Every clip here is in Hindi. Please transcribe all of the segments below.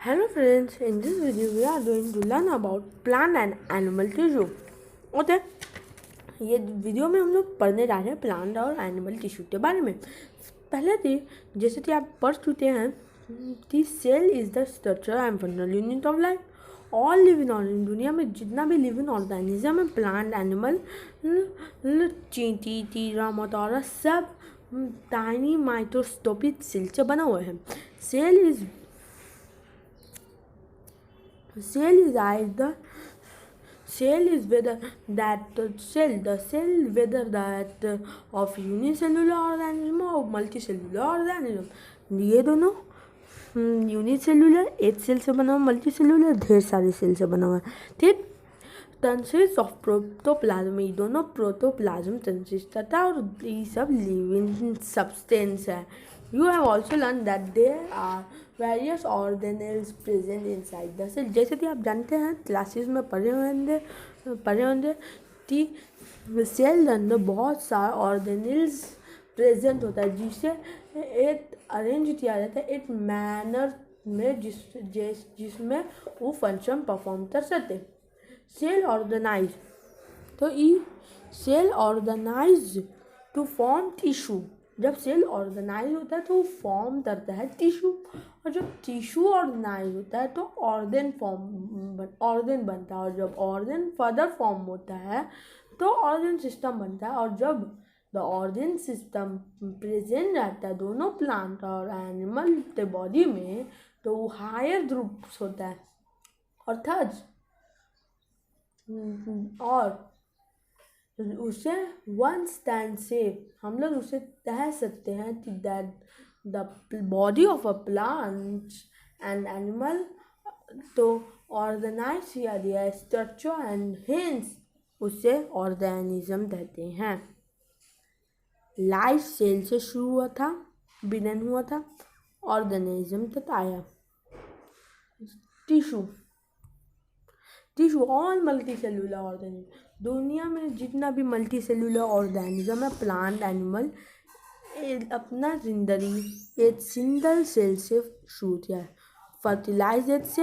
Hello friends, in this video we are going to learn about plant and animal tissue. Okay, ये वीडियो में हम लोग पढ़ने जा रहे हैं प्लांट और एनिमल टिश्यू के बारे में। पहले थी जैसे कि आप पढ़ चुके हैं कि cell is the structure and functional unit of life. All living organism, दुनिया में जितना भी लिविंग ऑर्गेनिज्म है, प्लांट, एनिमल, चींटी, कीड़ा मकोड़ा, सब टाइनी माइक्रोस्कोपिक सेल से बना हुआ है। Cell is whether that of unicellular organism or multicellular organism। ये दोनों यूनिसेलुलर एक सेल से बना हुआ, मल्टीसेलुलर ढेर सारे सेल से बना हुआ है। ठीक, कंसिस्ट ऑफ प्रोटोप्लाज्म, ये दोनों प्रोटोप्लाज्म कंसिस्ट करता है और ये सब लिविंग सब्सटेंस है। You have also learned that there are various organelles present inside the cell। जैसे कि आप जानते हैं, क्लासेस में पढ़े होंगे कि सेल के अंदर बहुत सारा ऑर्गेनेल्स प्रेजेंट होता है, जिसे एक अरेंज किया जाता है एक मैनर में जिसमें वो फंक्शन परफॉर्म कर सकते। सेल ऑर्गेनाइज, तो ये cell organize to form tissue. जब सेल ऑर्गेनाइज होता है तो वो फॉर्म करता है टिश्यू, और जब टिश्यू ऑर्गेनाइज होता है तो ऑर्गन बनता है, और जब ऑर्गन फर्दर फॉर्म होता है तो ऑर्गन सिस्टम बनता है। और जब द ऑर्गन सिस्टम प्रेजेंट रहता है दोनों प्लांट और एनिमल के बॉडी में, तो वो हायर ग्रुप्स होता है। और उसे वन स्टैंड से हम लोग उसे कह सकते हैं कि that the body of a plant and animal तो ऑर्गेनाइज किया गया स्ट्रक्चर एंड हेंस उसे ऑर्गेनिज्म कहते हैं। लाइफ सेल से शुरू हुआ था, बिगन हुआ था, ऑर्गेनिज्म तक आया। Tissue all multi cellular organism, दुनिया में जितना भी मल्टी सेलुलर ऑर्गेनिज्म है, प्लांट, एनिमल, अपना जिंदगी एक सिंगल सेल से शुरू किया है। फर्टिलाइजेड से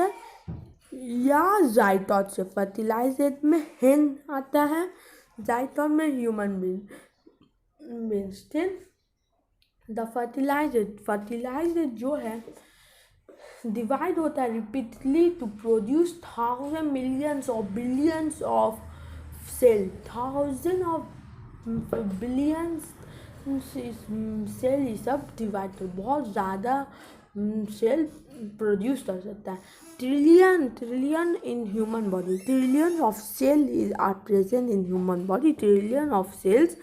या जाइगोट से। फर्टिलाइजेड में हेन आता है, जाइगोट में ह्यूमन बीइंग्स। द फर्टिलाइजेड जो है डिवाइड होता है repeatedly to produce thousand millions और billions of cell. Thousand of billions cell ये सब डिवाइड कर बहुत ज़्यादा सेल प्रोड्यूस कर सकता है। Trillion in human body, trillion of cell are present in human body. Trillion of cells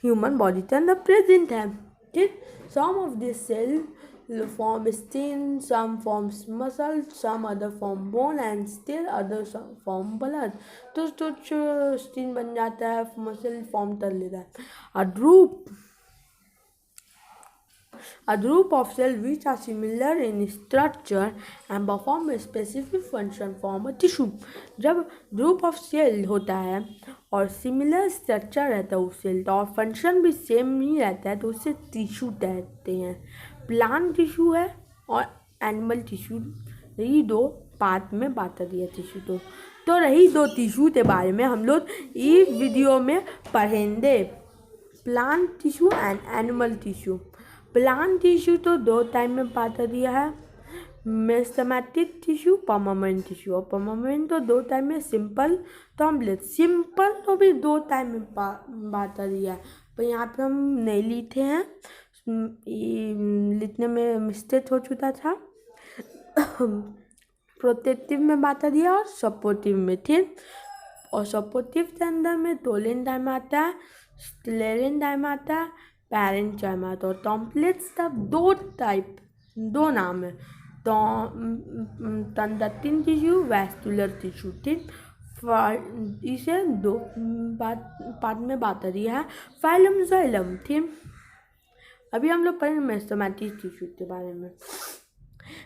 human body के अंदर प्रेजेंट है। ठीक, some of this cell form skin, some forms muscle, some other form bone and still others form blood। तो स्किन बन जाता है, मसल फॉर्म कर लेता है। A group of cells which are similar in structure and perform a specific function form a tissue। जब ग्रुप ऑफ सेल होता है और सिमिलर स्ट्रक्चर रहता है उस सेल का और फंक्शन भी सेम ही रहता है तो उसे टिश्यू कहते हैं। प्लांट टिश्यू है और एनिमल टिश्यू, यही दो पार्ट में बांटा दिया टिश्यू। तो रही दो टिश्यू के बारे में हम लोग इस वीडियो में पढ़ेंगे, plant tissue and animal tissue. Plant tissue तो दो टाइप में बांटा दिया है, मेरिस्टेमेटिक टिश्यू, परमानेंट टिश्यू। और परमानेंट तो दो टाइप में, सिंपल, कॉम्प्लेक्स। सिंपल तो भी दो टाइप में बांटा दिया है, पर यहाँ पे हम नहीं लिखे हैं, लिखने में मिस्टेक हो चुका था। प्रोटेक्टिव में बांटा दिया और सपोर्टिव में। ठीक, और सपोर्टिव के अंदर में टोलेन टाइम आता है, स्क्लेरन टाइम आता है, पेरेंट टाइम आता है। और कॉम्प्लेक्स का दो नाम है, तो कंडक्टिंग टिश्यू, वैस्कुलर टिश्यू। ठीक, इसे दो पार्ट में बांटा दिया है, फाइलम, जाइलम। ठीक, अभी हम लोग पढ़ेंगे मेरिस्टेमेटिक टिश्यू के बारे में।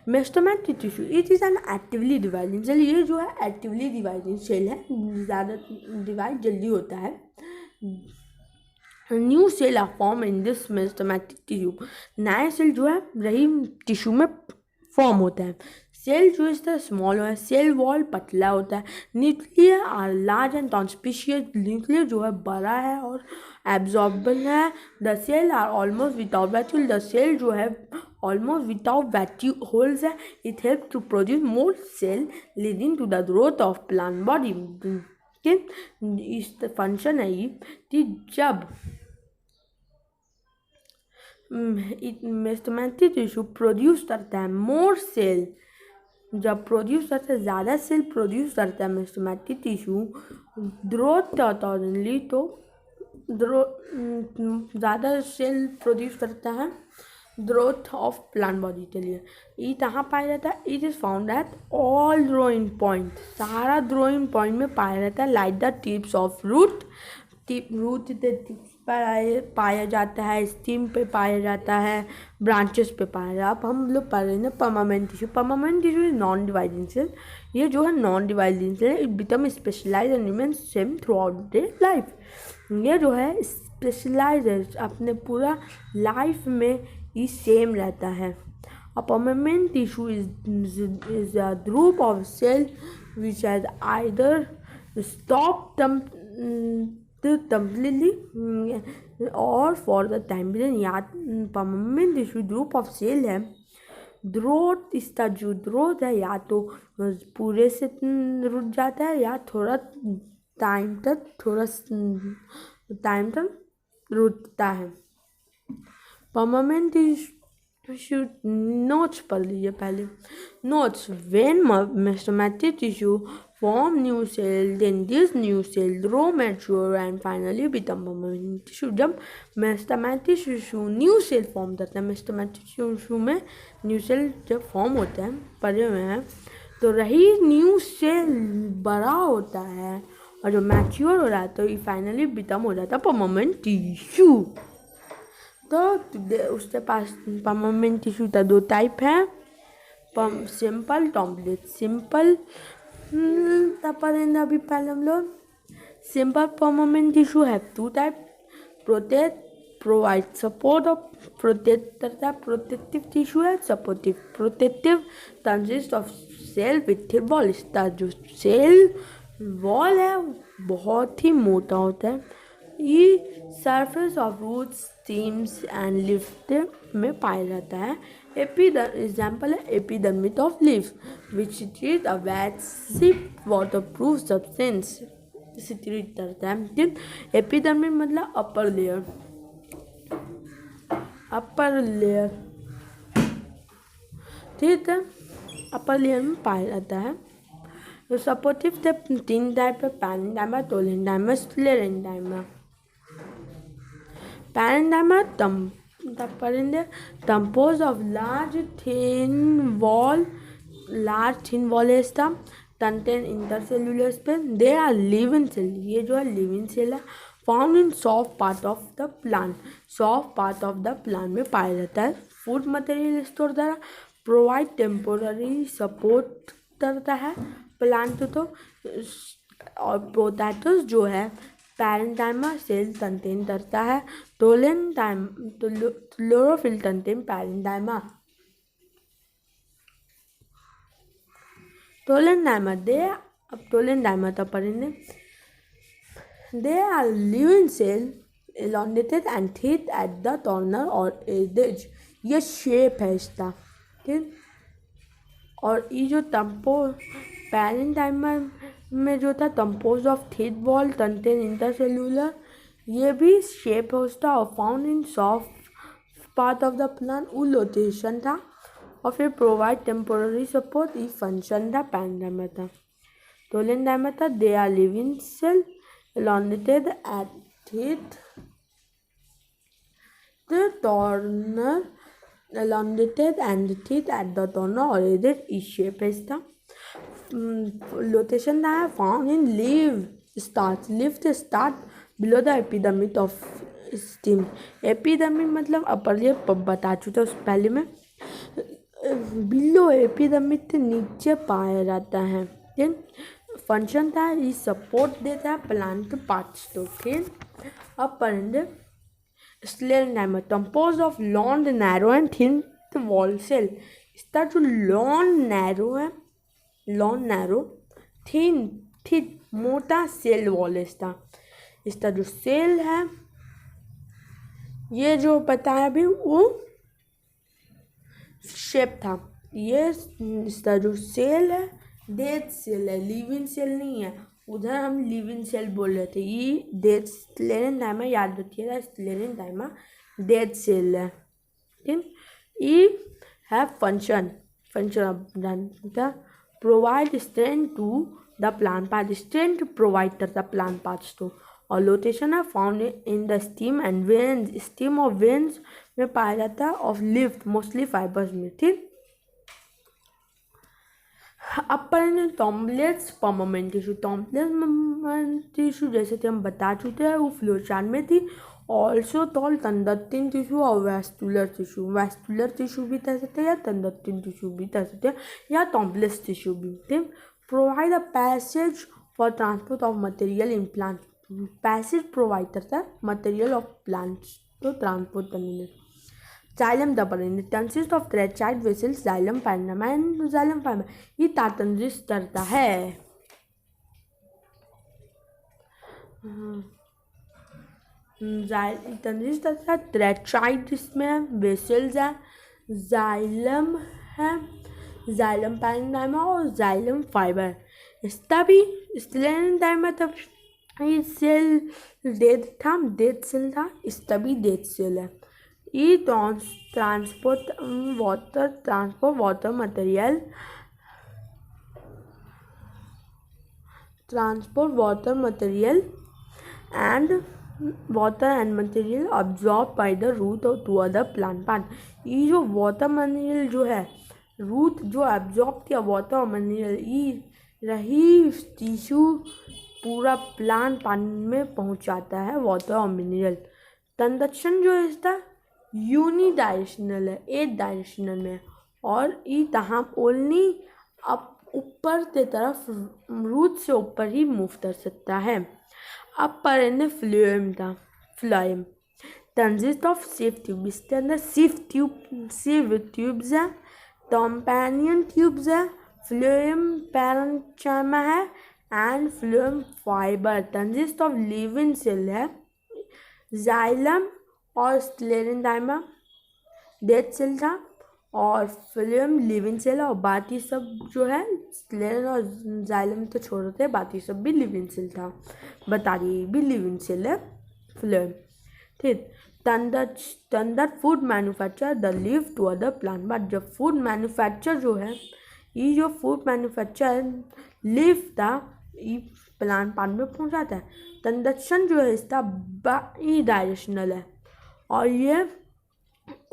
Meristematic tissue it is an actively dividing cell. ये जो है एक्टिवली डिवाइडिंग सेल है, ज़्यादा डिवाइड जल्दी होता है। New cell are form in this meristematic tissue. नया सेल जो है रही टिश्यू में फॉर्म होता है। सेल जो इस तरह स्मॉल है, सेल वॉल पतला होता है, nuclear are large and conspicuous, nuclear जो है बड़ा है और एब्जॉर्बन है। The cell are almost without vacuole, the cell जो है ऑलमोस्ट विदाउट वैक्यूल होल्स है। It help to produce more cell leading to the growth of plant body. इस फंक्शन है ये कि जब मेस्टोमेटिक टिश्यू प्रोड्यूस करता है मोर सेल, जब प्रोड्यूस करता है ज़्यादा सेल प्रोड्यूस करता है मेस्टोमेटिक टिश्यू ग्रोथ अकॉर्डिंगली, तो ज़्यादा सेल प्रोड्यूस करता है ग्रोथ ऑफ प्लांट बॉडी के लिए। ये कहाँ पाया जाता है? It is found at all growing point, सारा ग्रोइंग पॉइंट में पाया जाता है। Like the tips of root, root के टिप्स पर पाया जाता है, स्टीम पे पाया जाता है, ब्रांचेस पे पाया जाता है। अब हम लोग पढ़ रहे हैं permanent tissue. Permanent tissue is non dividing cell. ये जो है non dividing cell, it become specialize and remain same throughout the life. ये जो है स्पेशलाइज है, अपने पूरा लाइफ में ये सेम रहता है। A permanent tissue is a group of cells which has either stopped completely or for the time being। या permanent tissue group of cell है। ग्रोथ, इसका जो ग्रोथ है या तो पूरे से रुक जाता है या थोड़ा टाइम तक रुकता है। परमानेंट टिश्यू नोट्स पढ़ लीजिए पहले। Notes, when meristematic tissue form new cell, then this new cell grow, mature and finally become permanent tissue। जब मेस्टोमेटिक टिश्यू न्यू सेल फॉर्म करता है, मेस्टोमेटिक टिश्यू में न्यू सेल जब फॉर्म होता है, पढ़े हुए हैं, तो रही न्यू सेल बड़ा होता है और जो मैच्योर हो रहा है तो ये फाइनली बिकम हो जाता है परमानेंट टिश्यू। तो उसके पास परमानेंट टिश्यू का दो टाइप है, सिंपल कॉम्प्लेक्स। सिंपल अभी पहले हम लोग सिंपल परमानेंट टिश्यू है two type, protect, provide support और प्रोटेक्ट करता है। प्रोटेक्टिव टिश्यू है supportive. Protective consist of cell with thick wall. इसका जो सेल वॉल है बहुत ही मोटा होता है। ये surface of roots, stems and leaf में पाया जाता है। एग्जाम्पल है epidermis of leaf which is a waxy waterproof substance, secrete करता है। एपिडर्मिस मतलब अपर लेयर, ठीक है, अपर लेयर में पाया जाता है। तो सपोर्टिव तीन टाइप है, पैरेन्डाइमा, टोलेन्डाइमा, स्क्लेरेन्डाइमा। पैरेन्डाइमा composed of large thin wall system contain intercellular space। They are living cell, ये जो है living cell है, found in soft part of the plant। soft part of the plant में पाया जाता है। फूड मटेरियल स्टोर द्वारा प्रोवाइड टेम्पोररी सपोर्ट करता है प्लांट तो। और पोटैटोस जो है पैरेन्डाइमा सेल कंटेन करता है। Chlorophyll contain पैरेन्डाइमा। टोलेन्डाइमा तो पढ़ेंगे। They are living cell elongated and thick at the corner or edge। ये शेप है इसका, ठीक। और ये जो पैरेन्डाइमा में जो था compose of thick wall contain intercellular, ये भी शेप है उसका और found in soft part of the plant. वो लोकेशन था और फिर प्रोवाइड टेम्पोररी सपोर्ट, ये फंक्शन था पैरेन्डाइमा था। टोलेन्डाइमा था they are living cell elongated at thick the corner, elongated and thick at the corner or edge। इस शेप है इसका। लोकेशन था found in leaf start below the epidermis of steam. Epidermis मतलब अपर लेयर बता चुका उस पहले में। बिलो एपिडर्मिस के नीचे पाया जाता है। फंक्शन था ये सपोर्ट देता है प्लांट पार्ट्स को, ठीक। अब पढ़ेंगे sclerenchyma composed of long, narrow and thin wall cell, इसका जो लॉन नैरो थिन थिक मोटा सेल वॉल है इसका जो सेल है, ये जो बताया अभी वो शेप था। ये इसका जो सेल है डेथ सेल है, लिविंग सेल नहीं है। उधर हम लिविंग सेल बोल रहे थे, ये डेथ स्लेरेंथाइमा, याद रखिएगा स्लेरेंथाइमा डेथ सेल है। ठीक, ये है function of provide strength to the plant part, strength provide करता प्लांट पार्ट्स तो। और लोटेशन है found in the stem and veins, stem और वेन्स में पाया जाता है, ऑफ लिफ्ट मोस्टली फाइबर्स में। ठीक, अपर टॉम्बलेट्स परमानेंट टिश्यू, टॉम्बलेट टिश्यू जैसे कि हम बता चुके हैं वो फ्लो चार्ट में थी। ऑल्सो टॉल तंदत्तिन टिश्यू और वेस्कुलर टिश्यू भी कह सकते हैं, या तंदत्तिन टिश्यू भी कह सकते हैं, या टॉम्बलेट्स टिश्यू भी। ठीक, provide a passage for transport of material in plant, passage provide करता है मटेरियल ऑफ प्लांट्स को ट्रांसपोर्ट करने में। जाइलम दबरन consist of thread vessels, xylem parenchyma and xylem fibre, ये तातंजिस करता है। तंजिस करता है थ्रेड, इसमें वेसल्स है, जाइलम है, जाइलम पैरामा और जाइलम फाइबर। इसका भी स्लेरेंथाइमा तब ये सेल डेथ सेल था, इसका भी डेथ सेल है। ये transport water material and material absorb by the root और टू अदर प्लांट पार्ट। ये जो वाटर मटेरियल जो है, रूट जो एब्जॉर्ब किया वाटर मटेरियल, ये रही टिश्यू पूरा प्लांट पानी में पहुंचाता है वाटर और मिनरल। कंडक्शन जो है इसका यूनी डायरेक्शनल है, एक डायरेक्शनल में, और ये तहाँ ओनली अब ऊपर की तरफ रूट से ऊपर ही मूव कर सकता है। अब पर फ्लोएम था, phloem consist of sieve tube, इसके अंदर सिव ट्यूब्स है, कंपेनियन ट्यूब्स है, फ्लोएम पैरेन्चाइमा है and phloem fibre. Consist of living cell है, जाइलम और स्लेरेंथाइमा डेथ सेल था, और फ्लोएम लिविंग सेल, और बाकी सब जो है स्लेरेन और जाइलम तो छोड़ देते हैं, बाकी सब भी लिविंग सेल था। बता दिए भी लिविंग सेल है फ्लोएम। ठीक, standard food manufacture the leave to other plant, but जब फूड मैन्युफैक्चर जो है, ये जो फूड मैन्युफैक्चर लीव था ये प्लांट पार्ट में पहुंचाता है। कंडक्शन जो है इसका बाई डायरेक्शनल है, और ये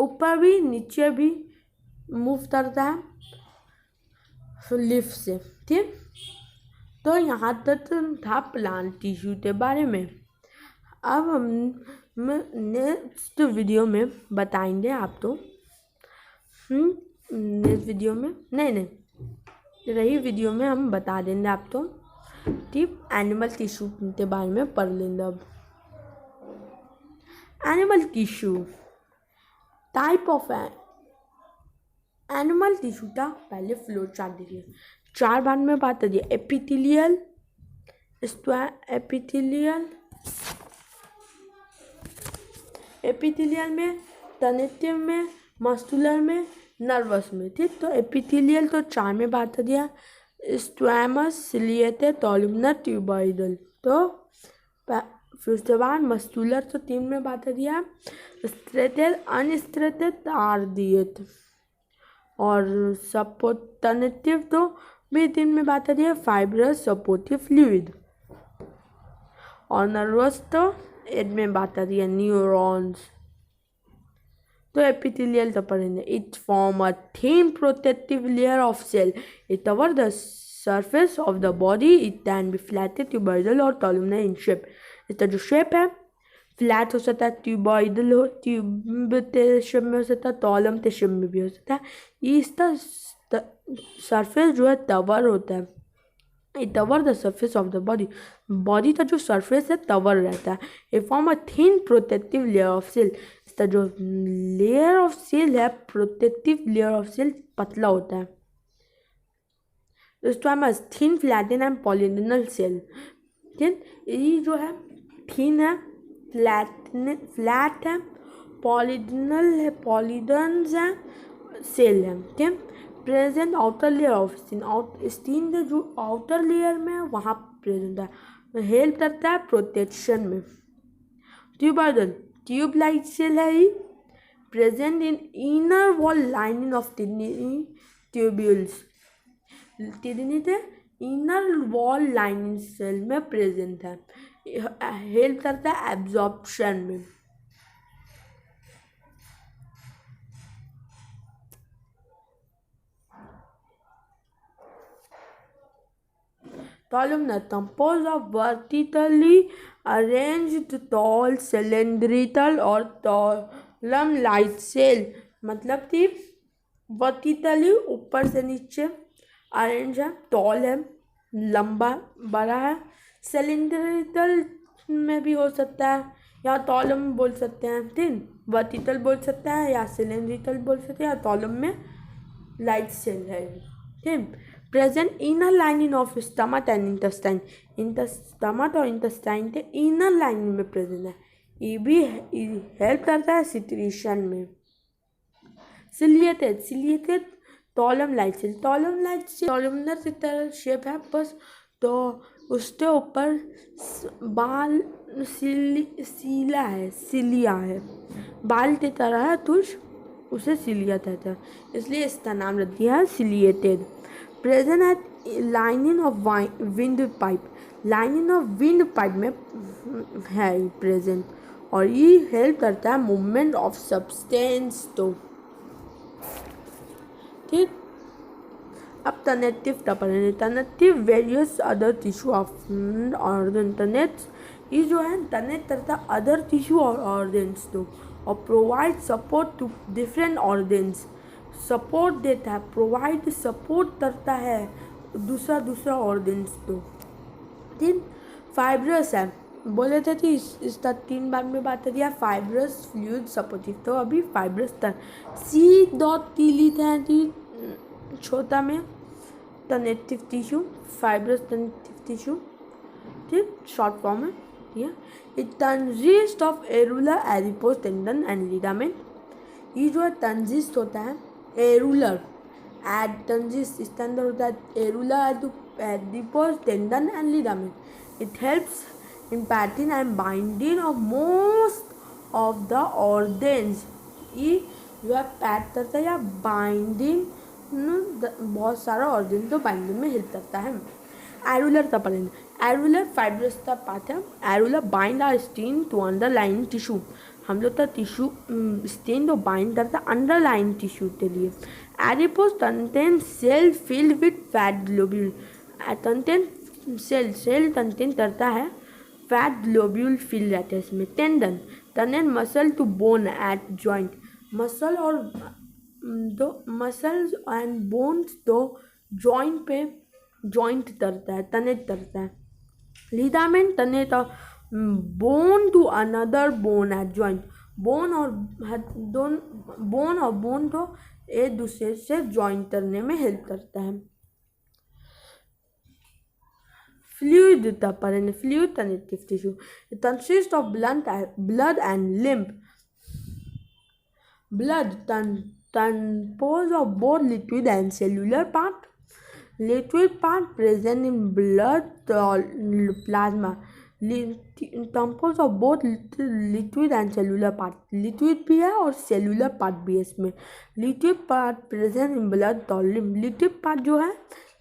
ऊपर भी नीचे भी मूव करता है लिफ्ट से। ठीक, तो यहाँ तक था प्लांट टिश्यू के बारे में। अब हम नेक्स्ट वीडियो में बताएंगे आप तो नेक्स्ट वीडियो में नहीं रही वीडियो में हम बता देंगे आप तो। ठीक, एनिमल टिश्यू के बारे में पढ़ लेंगे। अब animal tissue type of animal tissue का पहले फ्लो चार्ट दीजिए। 4 भाग में बात करिए, एपिथेलियल, एपिथेलियल में, कनेक्टिव में, मस्कुलर में, नर्वस में। ठीक, तो एपिथेलियल तो 4 में बात कर दिया, स्क्वैमस, सिलिएटेड, कॉलमनर, ट्यूबोइडल। तो फिर उसके बाद मस्कुलर तो 3 में बात कर दिया, स्ट्रेटेड, अनस्ट्रेटेड, कार्डिएट, और सपोर्टिव तो भी 3 में बात कर दिया, फाइब्रस, सपोर्टिव, फ्लूइड, और नर्वस तो 8 में बात कर दिया, न्यूरॉन्स। तो एपिथेलियल तो पढ़ेंगे, it form a thin protective layer of cell, it cover the surface of the body, it can be flattened, cuboidal और columnar in shape। इसका जो शेप है फ्लैट हो सकता है, ट्यूबॉइडल हो, ट्यूब के शेप में हो सकता है, कॉलम के शेप में भी हो सकता है। इसका सरफेस जो है कवर होता है, it cover the surface of the body का जो सरफेस है कवर रहता है। ए form a thin protective layer of cell, तो जो लेयर ऑफ सेल है, प्रोटेक्टिव लेयर ऑफ सेल पतला होता है। Squamous thin flattened and polygonal cell. ठीक, ये जो है थिन है, फ्लैट है, पॉलीगोनल है, पॉलीगन्स है, सेल है। ठीक, present outer layer of skin, skin के जो आउटर लेयर में है वहाँ प्रेजेंट है, हेल्प करता है प्रोटेक्शन में। ट्यूबरल ट्यूब लाइक सेल है, ये present in inner wall lining of kidney tubules. Kidney के इनर वॉल लाइनिंग सेल में प्रेजेंट है, हेल्प करता है एब्जॉर्प्शन में। Columnar composed of vertically arranged tall cylindrical or column-like cell, मतलब कि वर्टिकली ऊपर से नीचे अरेंज है, टॉल है, लंबा बड़ा है, सिलेंड्रिकल में भी हो सकता है या कॉलम बोल सकते हैं। ठीक, वर्टिकल बोल सकते हैं या सिलेंड्रिकल बोल सकते हैं, या कॉलम में लाइट सेल है। ठीक, present inner lining of stomach and intestine, stomach और इंटेस्टाइन के इनर लाइनिंग में प्रेजेंट है, ये भी हेल्प करता है सिक्रीशन में। Ciliated column light cell, column light cell columnar की तरह शेप है बस, तो उसके ऊपर बाल सीला है, सिलिया है, बाल की तरह है कुछ, उसे सिलिया कहते हैं, इसलिए इसका नाम रख दिया है ciliated. Present at lining of wind pipe, lining of wind pipe में है प्रेजेंट, और ये हेल्प करता है मूवमेंट ऑफ सब्सटेंस। तो ठीक, अब टनेटिव टपरेंट, connective various other tissue of organ, connects ये जो है टनेट करता है अदर टिश्यू और ऑर्गन्स तो, और provide support to different organs, support देता है, प्रोवाइड सपोर्ट करता है दूसरा ऑर्गन्स तो। ठीक, फाइब्रस है, बोले थे कि इसका 3 बार में बात करिए, फाइब्रस फ्लूइड सपोर्टिव, तो अभी फाइब्रस तक C.T लिखते हैं कि छोटा में connective tissue, fibrous connective tissue. ठीक, शॉर्ट फॉर्म है। ठीक, it consist of areolar adipose tendon and ligament, ये जो है कंसिस्ट होता है एरुलर कंसिस्ट, इसके अंदर होता है areolar adipose tendon and ligament. It helps in patching and binding of most of the organs, ये जो है पैट करता है या बाइंडिंग बहुत सारा ऑर्गन तो बाइंडिंग में हेल्प करता है। एरुलर का पढ़ेंगे, एरुलर फाइब्रस का पार्ट है, areolar bind are stain to underlying tissue, हम लोग का टिश्यू स्टेन तो बाइंड करता है अंडरलाइन टिश्यू के लिए। Adipose contain cell filled with fat globule, contain cell contain करता है फैट ग्लोब्यूल फिल रहते हैं इसमें। Tendon muscle to bone at joint, muscle और दो मसल्स एंड बोन्स तो जॉइंट पे जॉइंट करता है, कनेक्ट करता है। Ligament connect bone to another bone at joint, bone और बोन तो एक दूसरे से जॉइंट करने में हेल्प करता है। Fluid paren, fluid connective tissue. It consists of blood and lymph. Blood composed of both liquid and cellular part. Liquid part present in blood plasma. Composed of both liquid and cellular part. Liquid भी है और cellular part भी है इसमें। Liquid part present in blood और lymph. Liquid part जो है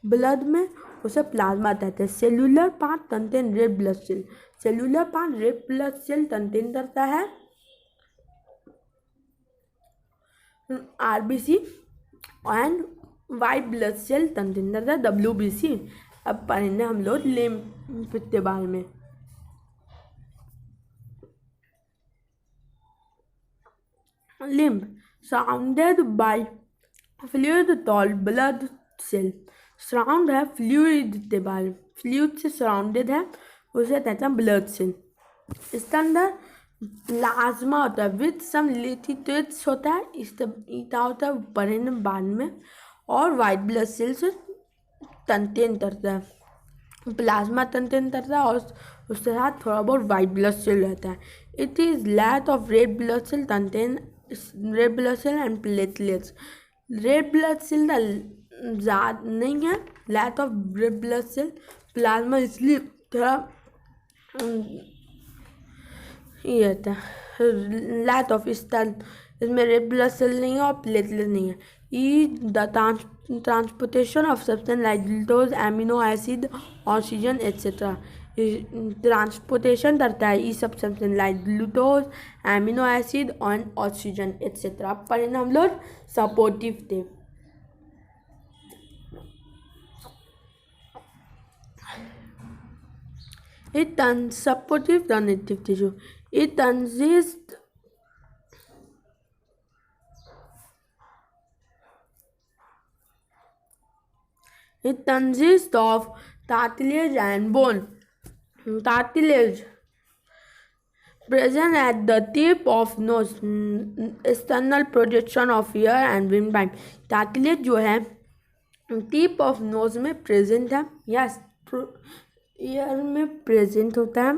ब्लड में उसे प्लाज्मा कहते हैं। Cellular part contain red blood cell, cellular part red blood cell contain करता है RBC and white blood cell contain करता है डब्ल्यूबीसी। अब पढ़ेंगे हम लोग लिम्फ के बारे में। Lymph surrounded by fluid called blood cell, surround है फ्लूइड के बारे, फ्लूइड से सराउंडेड है उसे कहते हैं ब्लड सेल। इसके अंदर प्लाज्मा होता है विथ सम लिथिटेट्स होता है, इतना होता है ऊपर एंड बाद में, और वाइट ब्लड सेल्स तंतेन करता है। प्लाज्मा तंतेन करता है और उसके साथ थोड़ा बहुत वाइट ब्लड सेल रहता है। It is lack of red blood cell तंतेन, red blood cell and platelets. Red blood cell ज़्यादा नहीं है, lack of red blood cell. Plasma इसलिए थोड़ा ये रहता है, लैट ऑफ इसमें रेड ब्लड सेल नहीं है और प्लेटलेट नहीं है। ई the transportation of substance like glucose, amino acid, oxygen etcetera. Transportation करता है ये सब substance like glucose, amino acid और ऑक्सीजन एट्सेट्रा। पर इन हम लोग सपोर्टिव थे। Supportive connective tissue. It consists of cartilage and bone. Cartilage present at the tip of nose, external projection of ear and windpipe. Cartilage जो है टिप ऑफ नोज में प्रेजेंट है, या ईयर में प्रेजेंट होता है,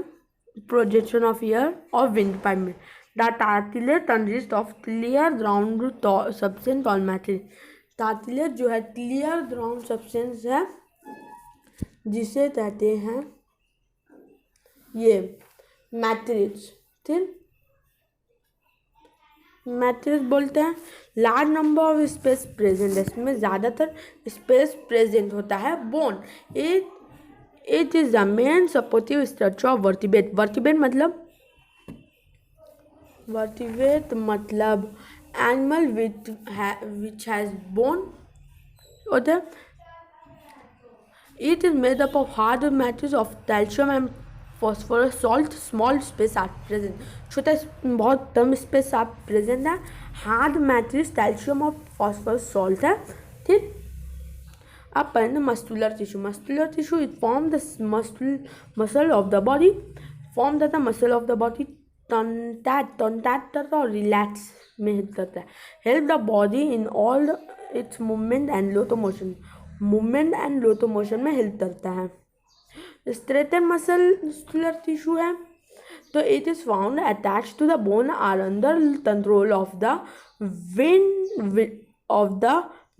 प्रोजेक्शन ऑफ ईयर और विंड पाइप में। The cartilage consist of clear ground substance और मैट्रिक्स। कार्टिलेज जो है क्लियर ग्राउंड सब्सटेंस है जिसे कहते हैं ये मैट्रिक्स। ठीक, मैट्रिक्स बोलते हैं। Large number of space present है, इसमें ज़्यादातर स्पेस प्रेजेंट होता है। Bone, it is the main supportive structure of vertebrate. Vertebrate मतलब एनिमल विच हैज बोन होता है। It is made up of hard matrix of calcium and phosphorus salt. Small space are present, छोटा बहुत कम स्पेस आप प्रेजेंट है। हार्ड मैट्रिक्स कैल्शियम और फॉस्फोरस सॉल्ट है। ठीक, अब पढ़ना muscular tissue. Muscular tissue it form the muscle of the body, form that the muscle of the body contact करता है और रिलैक्स में हेल्प करता है। Help the body in all its movement and locomotion, movement and locomotion में हेल्प करता है। स्ट्रेटन मस्कुलर टिश्यू है तो it is found attach to the bone are under control of the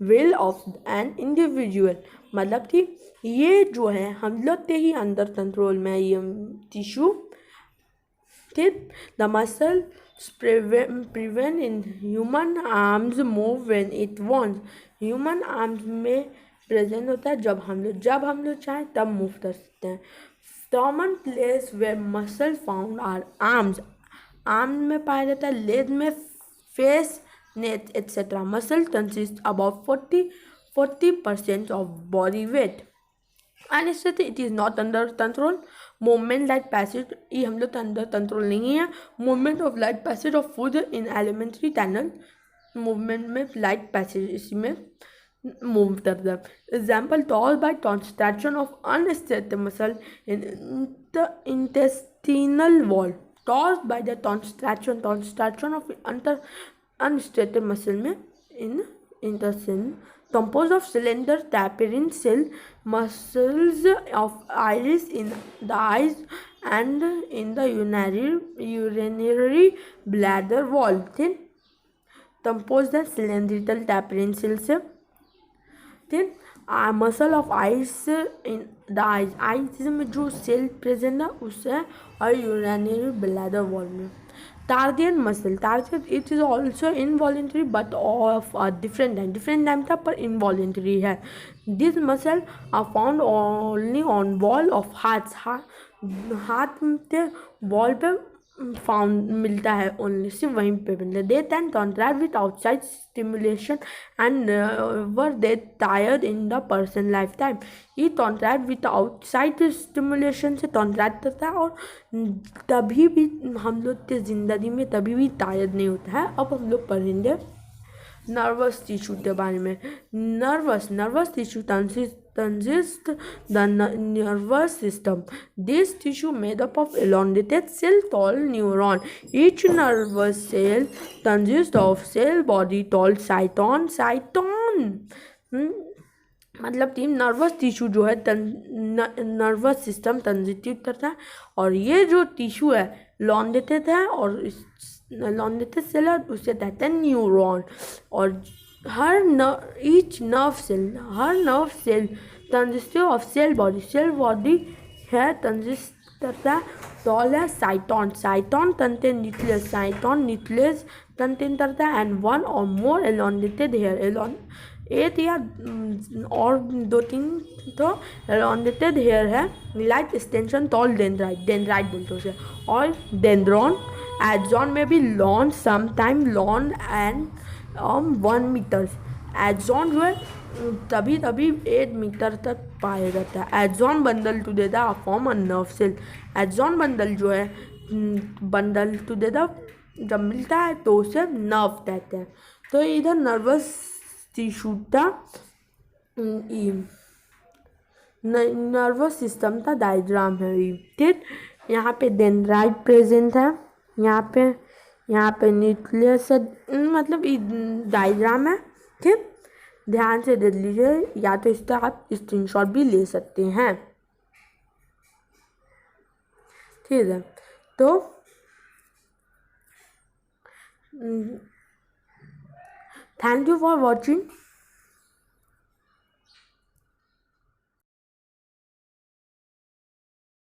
will of an individual. मतलब कि ये जो है हम लोग के ही अंदर कंट्रोल में है ये टिश्यू। ठीक, the muscle prevent in human arms move when it wants. Human arms में प्रेजेंट होता है जब हम लोग चाहें तब मूव कर सकते हैं। Common place where muscle found are arms, arm में पाया जाता है, लेग में, face, neck, etc. Muscle consists about 40% of body weight. And it is not under control. Movement like passage, ये हम लोग अंदर कंट्रोल नहीं है। Movement of light passage of food in alimentary channel, movement में light passage इसमें मूव करता है। Example, caused by contraction of unstretched muscle in the intestinal wall. Caused by the contraction of unstretched muscle में in intestine, composed of slender tapering cell muscles of iris in the eyes and in the urinary bladder wall. Then composed the cylindrical tapering cells. Then muscle of iris in the eyes में जो सेल प्रेजेंट है उससे और यूरिनरी ब्लैडर वॉल में। Tardian muscle, it is also involuntary but of a different time था पर involuntary है। This muscle are found only on wall of hearts, हाथ के वॉल पे फाउंड मिलता है, ओनली सिर्फ वहीं पे मिलता है। They can contract with outside stimulation and never they tired in the person life time. ये कॉन्ट्रैक्ट विथ आउटसाइड स्टिमुलेशन से कॉन्ट्रैक्ट करता है और तभी भी हम लोग के ज़िंदगी में तभी भी टायर्ड नहीं होता है। अब हम लोग पढ़ेंगे नर्वस टिश्यू के बारे में। Nervous tissue consists the nervous system. This tissue made up of elongated cell called neuron. Each nervous cell consists of cell body called cyton. मतलब टीम नर्वस टिश्यू जो है नर्वस सिस्टम कंस्टिट्यूट करता है, और ये जो टिश्यू है लॉन्डेटेड है और लॉन्डेटेड सेल है, उसे कहते हैं न्यूरॉन. और हर nerve cell consist of cell body है कंसिस्ट करता है टॉल है cyton contain nucleus, cyton nucleus contain करता है एंड वन और मोर एलोंडेटेड हेयर, एक या और दो तीन तो एलोंडेटेड हेयर है, लाइक एक्सटेंशन टॉल डेंड्राइट बोलते हैं उसे, और डेंड्रॉन. एक्सॉन में भी long sometime long and 1 metre. Axon जो है तभी 8 मीटर तक पाया जाता है. Axon bundle together form a nerve cell. Axon bundle जो है बंडल टुगेदर जब मिलता है तो उसे नर्व कहते हैं. तो इधर नर्वस टिश्यू का नर्वस सिस्टम का डायग्राम है. ठीक, यहाँ पे डेंड्राइट प्रेजेंट है, यहाँ पे न्यूक्लियस मतलब डायग्राम है. ठीक, ध्यान से देख लीजिए, या तो इसका आप स्क्रीनशॉट भी ले सकते हैं. ठीक है, तो थैंक यू फॉर वॉचिंग.